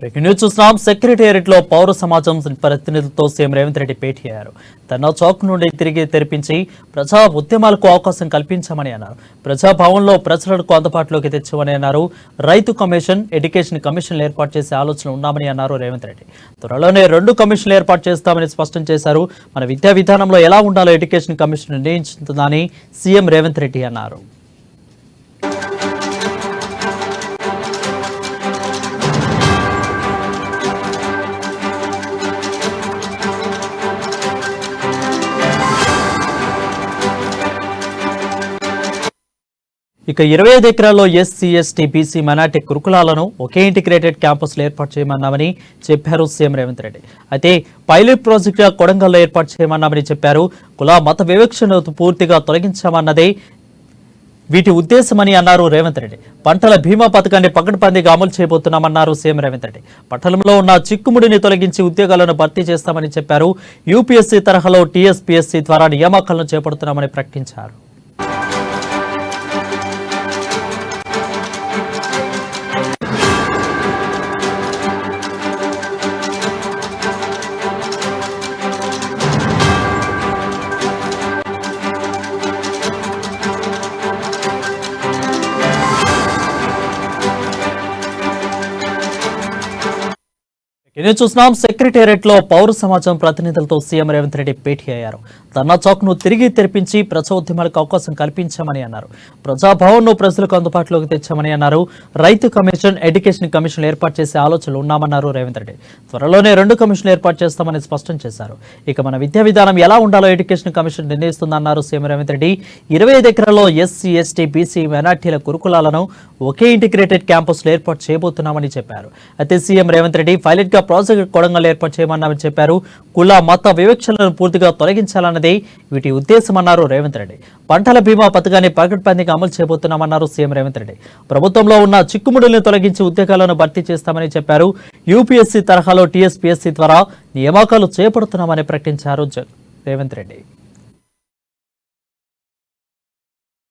Breaking news చూస్తున్నాం. Secretariat లో పౌర సమాజం ప్రతినిధులతో సీఎం రేవంత్ రెడ్డి భేటీ అయ్యారు. ధర్నా చౌక్ నుండి తిరిగి తెరిపించి ప్రజా ఉద్యమాలకు అవకాశం కల్పించామని అన్నారు. ప్రజాభవన్ లో ప్రజలకు అందుబాటులోకి తెచ్చామని అన్నారు. రైతు కమిషన్, ఎడ్యుకేషన్ కమిషన్లు ఏర్పాటు చేసే ఆలోచన ఉన్నామని అన్నారు రేవంత్ రెడ్డి. త్వరలోనే 2 కమిషన్లు ఏర్పాటు చేస్తామని స్పష్టం చేశారు. మన విద్యా విధానంలో ఎలా ఉండాలో ఎడ్యుకేషన్ కమిషన్ నిర్ణయించుతుందని సీఎం రేవంత్ రెడ్డి అన్నారు. ఇక 25 ఎకరాల్లో ఎస్సీ, ఎస్టీ, బీసీ, మైనార్టీ గురుకులాలను ఒకే ఇంటిగ్రేటెడ్ క్యాంపస్లో ఏర్పాటు చేయమన్నామని చెప్పారు సీఎం రేవంత్ రెడ్డి. అయితే పైలట్ ప్రాజెక్టుగా కొడంగల్లో ఏర్పాటు చేయమన్నామని చెప్పారు. కుల మత వివక్షను పూర్తిగా తొలగించామన్నదే వీటి ఉద్దేశమని అన్నారు రేవంత్ రెడ్డి. పంటల బీమా పథకాన్ని పకడ్బందీగా అమలు చేయబోతున్నామన్నారు సీఎం రేవంత్ రెడ్డి. పట్టణంలో ఉన్న చిక్కుముడిని తొలగించి ఉద్యోగాలను భర్తీ చేస్తామని చెప్పారు. యూపీఎస్సీ తరహాలో టీఎస్పీఎస్సీ ద్వారా నియామకాలను చేపడుతున్నామని ప్రకటించారు. ఇది చూస్తున్నాం. సెక్రటేరియట్ లో పౌర సమాజం ప్రతినిధులతో సీఎం రేవంత్ రెడ్డి భేటీ అయ్యారు. ధర్నా చౌక్ ను తిరిగి తెరిపించి ప్రజా ఉద్యమాలకు అవకాశం కల్పించామని అన్నారు. ప్రజాభవన్ ను ప్రజలకు అందుబాటులోకి తెచ్చామని అన్నారు. రైతు కమిషన్, ఎడ్యుకేషన్ కమిషన్లు ఏర్పాటు చేసే ఆలోచనలు ఉన్నామన్నారు రేవంత్ రెడ్డి. త్వరలోనే 2 కమిషన్లు ఏర్పాటు చేస్తామని స్పష్టం చేశారు. ఇక మన విద్యా విధానం ఎలా ఉండాలో ఎడ్యుకేషన్ కమిషన్ నిర్ణయిస్తుందన్నారు సీఎం రేవంత్ రెడ్డి. 25 ఎకరాల్లో ఎస్సీ, ఎస్టీ, బీసీ, మైనార్టీల గురుకులాలను ఒకే ఇంటిగ్రేటెడ్ క్యాంపస్ లో ఏర్పాటు చేయబోతున్నామని చెప్పారు. అయితే సీఎం రేవంత్ రెడ్డి పైలట్ గా ప్రాజెక్టు కొడంగల్ ఏర్పాటు చేయమన్నామని చెప్పారు. కుల మత వివక్షలను పూర్తిగా తొలగించాలన్నదే వీటి ఉద్దేశమన్నారు రేవంత్ రెడ్డి. పంటల బీమా పథకాన్ని పకడ్బందీగా అమలు చేయబోతున్నామన్నారు సీఎం రేవంత్ రెడ్డి. ప్రభుత్వంలో ఉన్న చిక్కుముడులను తొలగించి ఉద్యోగాలను భర్తీ చేస్తామని చెప్పారు. యూపీఎస్సీ తరహాలో టీఎస్పీఎస్సీ ద్వారా నియామకాలు చేపడుతున్నామని ప్రకటించారు రేవంత్ రెడ్డి.